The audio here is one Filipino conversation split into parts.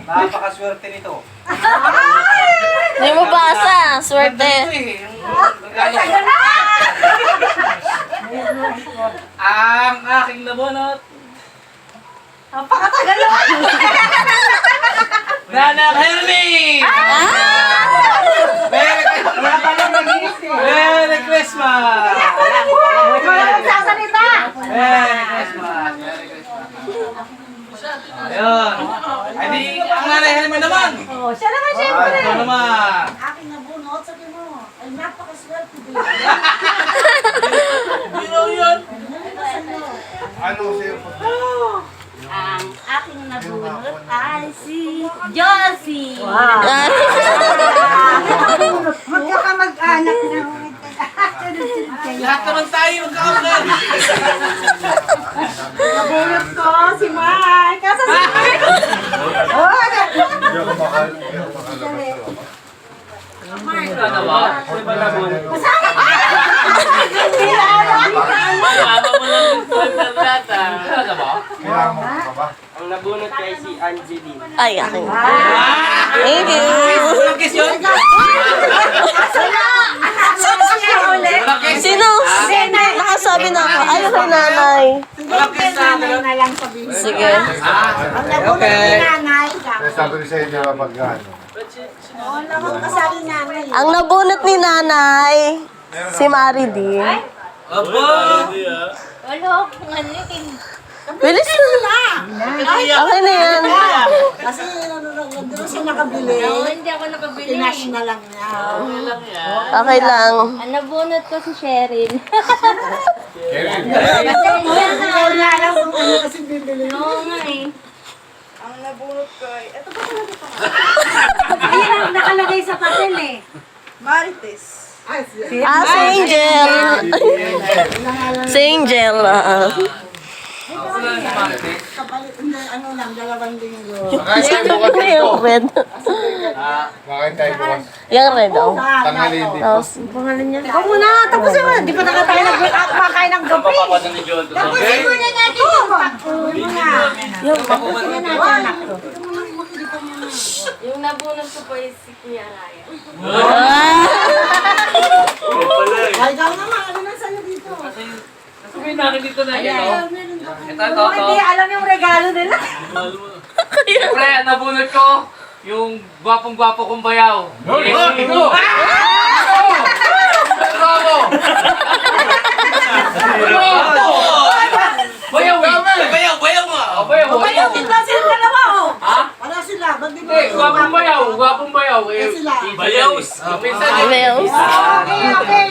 Napakaswerte nito. Hindi mo basa. Swerte. Ang aking nabunot. Napakatagal naman. Nanang Hermie! Merry Christmas! Wala magsasalita. Merry Christmas! Merry Christmas! Ayun. Ay di, ang Nanay Hermie naman! Oh, siya naman siyempre. Ito naman! Aking nabunot, sabi mo, ay napakaswerte din. Sino yun? Ano sa'yo? Ang aking nabunot ay si Josie. Wow. Magkakamag-anak na. Lahat naman tayo magkakaroon. Nabunot ko si Mike. Kasa si Mike. Oh, Hindi ako makalabas. Ano ba? Ano ba nabunot? Mama mo lang yung sponsor lahat ah. Ano ba? Kailangan mo pa ba? Ang nabunot kay si Angeline. Ay, akin. Thank you. Walang kiss yun? Walang kiss? Sino? Nakasabi na ako. Ayaw kay nanay. Walang kiss na ano? Na lang sabihin. Sige. Ang nabunot ni nanay. Kaya sabi ko sa'yo, di ba pag ano? Oo, naman kasali nanay. Ang nabunot ni nanay, si Maridie. Abo! Wala akong ano eh. Bilis na. Okay na yan. Kasi nandun siya nakabili. hindi ako nakabili. Pinash na lang niya. Okay lang. Ang nabunot ko si Cheryl. Kevin, Ikaw na alam kung ano kasi bibili. Oo nga eh. Ang nabunot ko ay, ito ba talaga ito? Ayun ang nakalagay sa papel eh. Marites. Ay, siya. Ah, si Angel. Si Angel. Kapalit, hindi, ano lang, 2 linggo. makain tayo bukas dito. Yung red. Makain tayo bukas. Yung red, oh. Tanghali dito. Tapos, pangalan niya. Ikaw muna, tapos naman. Di pa nakatayo kumakain ng gabi. Papapasan ni John. Tapusin mo na natin yung pakuli mo na. Yung Yung nabunot ko po is si Kuya Raya. Ay, ikaw naman, ano na sa'yo dito? Sabihin natin dito na yun. Ito. Hindi alam yung regalo nila. Siyempre, ang nabunot ko, yung gwapong-gwapo kong bayaw. Bravo! Bayaw eh! Bayaw mo! Bayaw! Bayaw din ba sila dalawa oh? Ha? Wala sila, ba't di ba? Eh, gwapong bayaw! Gwapong bayaw! Eh, Sila. Bayaws! Pinsan eh. Bayaws. Okay, okay.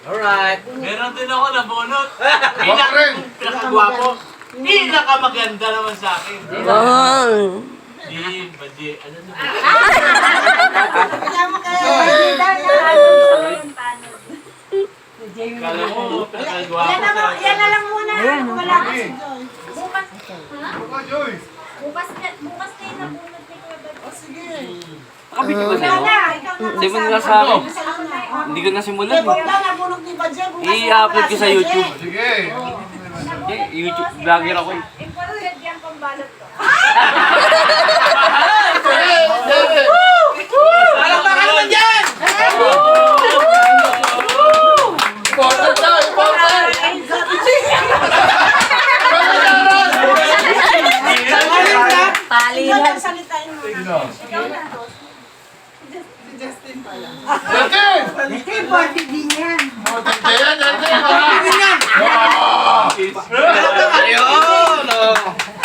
Alright. Meron din ako nabunot. Baka rin. Pinakagwapo. Pinakamaganda naman sa akin. Oh. Di, ano na? Kaya mo kayo. Kala mo, Yan pinakagwapo. yan na lang muna. Wala ka si Joy. Baka Joyce. Bukas na yung nabunot ni Kuya Bad. O sige. Nakabiti ba Wala sa'yo? na, ikaw na. Hindi mo nga sa akin. Hindi ko nasimulan. Kung daw nabunot ni Badje, bukas na I-upload ko wala sa si YouTube. Badje. Sige. YouTube vlogger ako eh. Important yan pambalot ko. Palakpakan naman dyan! Important na, important. Pali Ikaw lang. lang salitain mo. Sino? Ikaw na to. Si Justin pala. Justin! Ito yung birthday din yan. Justin, Justin! Ayun!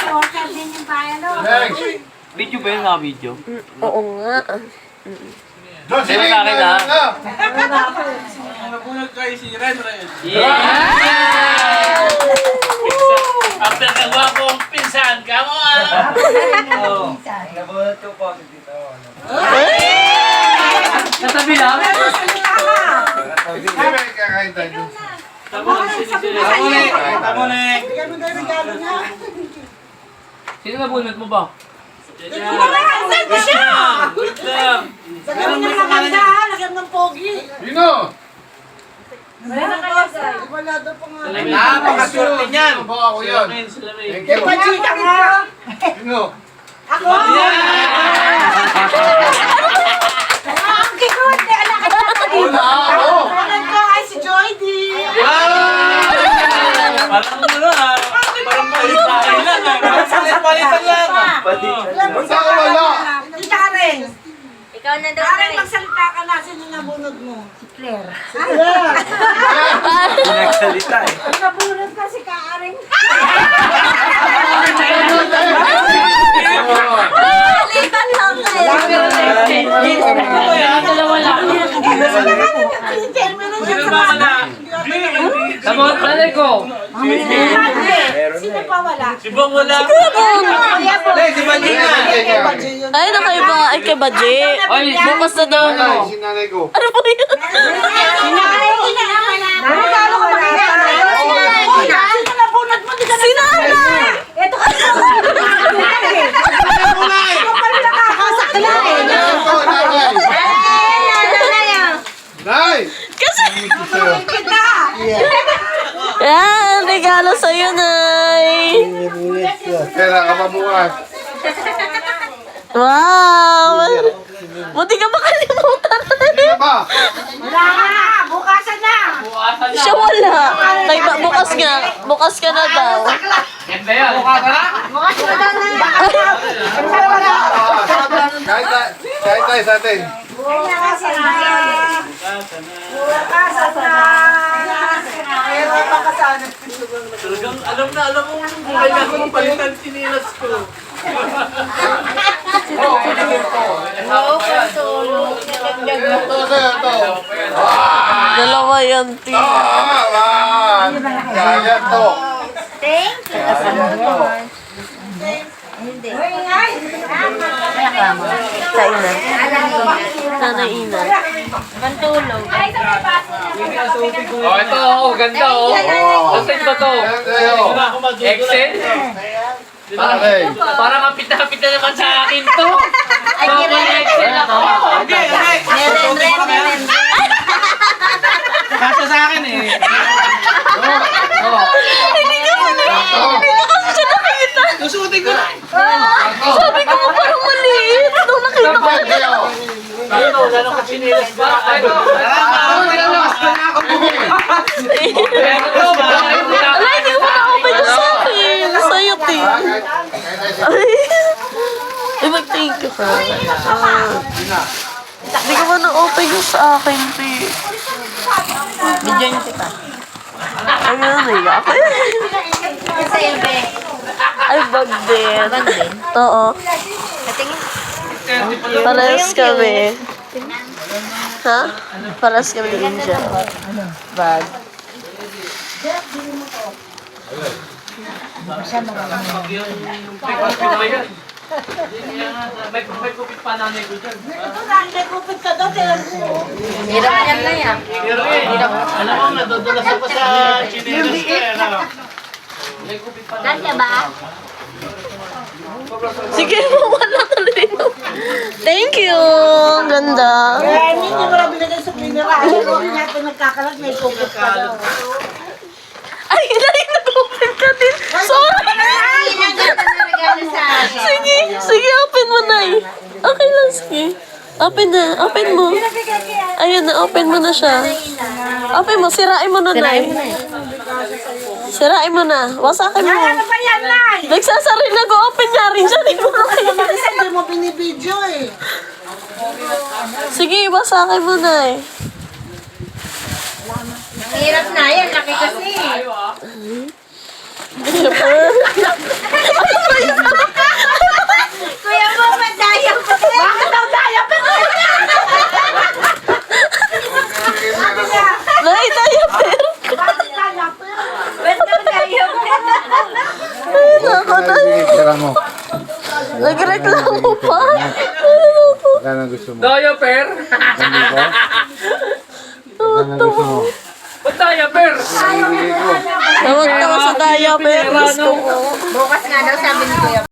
Order din yung bayan, no? Next. Video ba yun? Naka-video? Oo nga. Jocelyn, Sino sa akin, ha? na. Ang nabunot kayo si Ren Ren. Ang pinakagwapong pinsan ka mo ah! Oo. Ang nabunot ko po si Tito. Natabi lang? Sige, may kakain tayo dun. Tamunik! Tamunik! Bigyan mo daw yung regalo niya. Sino nabunot mo ba? Saan ko siya? Wait lang! Sabi mo niya maganda, ha? Lagyan ng pogi. Sino? Wala daw pa nga. Napakaswerte niyan. Baka ako yan. Thank you. Pachika nga. Sino? Ako. Ang kikot. Anak ka na. Wala ako. Anak ka ay si Joy D. Parang ano ah. Parang palitan lang ah. Palitan lang ah. Basta ako wala. Kita rin. Ikaw na daw Karen, tayo. magsalita ka na. Sino nabunod mo? Si Claire. Nagsalita eh. Nabunod ka si Karen. Palitan lang tayo. Dalawa lang. Sino ba wala? Tama, nanay ko. Sino pa wala? Si Bong wala. Hindi, si Bandina. Ay, nakaiba. Ay, kay Baji. Ay, Bukas na daw. Nanay, si nanay ko. Ano po yun? Regalo ko ba kaya? Sino nabunod mo? Di ka Sinana! Ito ka na. Ikaw pa rin nakakasakla eh. Nay! Kasi, Sa'yo. Kita. yan, regalo sa'yo, Nay. Kaya ka pa bukas. Wow! Buti ka makalimutan. Sino ba? Wala na. Bukasan na. Siya wala. Kay bukas nga. Bukas ka na daw. Ganda yan. Kahit tayo sa atin. Bukasan na. Bukasan na. Meron pa kasana. Talagang alam mo kaya ako ng palitan sinilas ko. Oo, solo. Ito sa'yo, ito. Dalawa yan, T. Kaya to. Thank you. Hindi. Sa ina. Nanay ina. Pantulog. Oh, ito, oh, ganda, oh. Asan ba to? Kaya sa'yo. Excel? Pare. Parang kapit na naman sa akin to. So, may Excel ako. Meron. Kasya sa akin eh. Ito. Siya nakita. Susutin ko na. Sabi ko parang maliit. Nung nakita ko. Ito sa'yo. Lalo ka sinilas pa. Ano? Ala, hindi ko maka-open yung sa akin. Sa'yo, T. Ay. Ay, mag-thank you ka. Hindi ko man na-open yung sa akin, T. Bigyan kita. Ay, naiyak. Sa'yo, be. Ay, bag din. Bag din? Oo. Patingin. Parehas kami. Ha? Parehas kami din dyan. Bag. May kupit pa nanay ko dyan. Ito na. May kupit ka daw. Tiyan mo. Hirap yan na yan. Pero alam mo, nadudulas ako sa sinilas ko eh. Kasya ba? Sige, wala ka rin. Thank you. Ang ganda. Kaya hindi mo na binigay sa pinira. Ano rin natin nagkakalat. May kupit ka daw. Ay, nag-open ka din. Sorry. Hindi na ganda na regalo sa akin. Sige, sige, open mo na eh. Okay lang, sige. Open na, open mo. Ayun na, open mo na siya. Open mo, sirain mo na na. Sirain mo na. Wasakin mo. Ano ba yan, Nay? Nagsasari, nag-open niya rin siya. Hindi mo Marisa, hindi mo binibidyo eh. Sige, wasakin mo na eh. Hirap na yan. Laki kasi. Kuya mo, madaya pa. Bakit daw daya? Nay, tayo, pero. Bakit daya? Ba't madaya pa? Ay, nako na. Tira mo. Nagreklamo pa. Magkano gusto mo? Diaper? Magkano gusto mo? Ba't diaper? Tawag ka sa diaper. Gusto ko. Bukas nga daw sabi ni Kuya.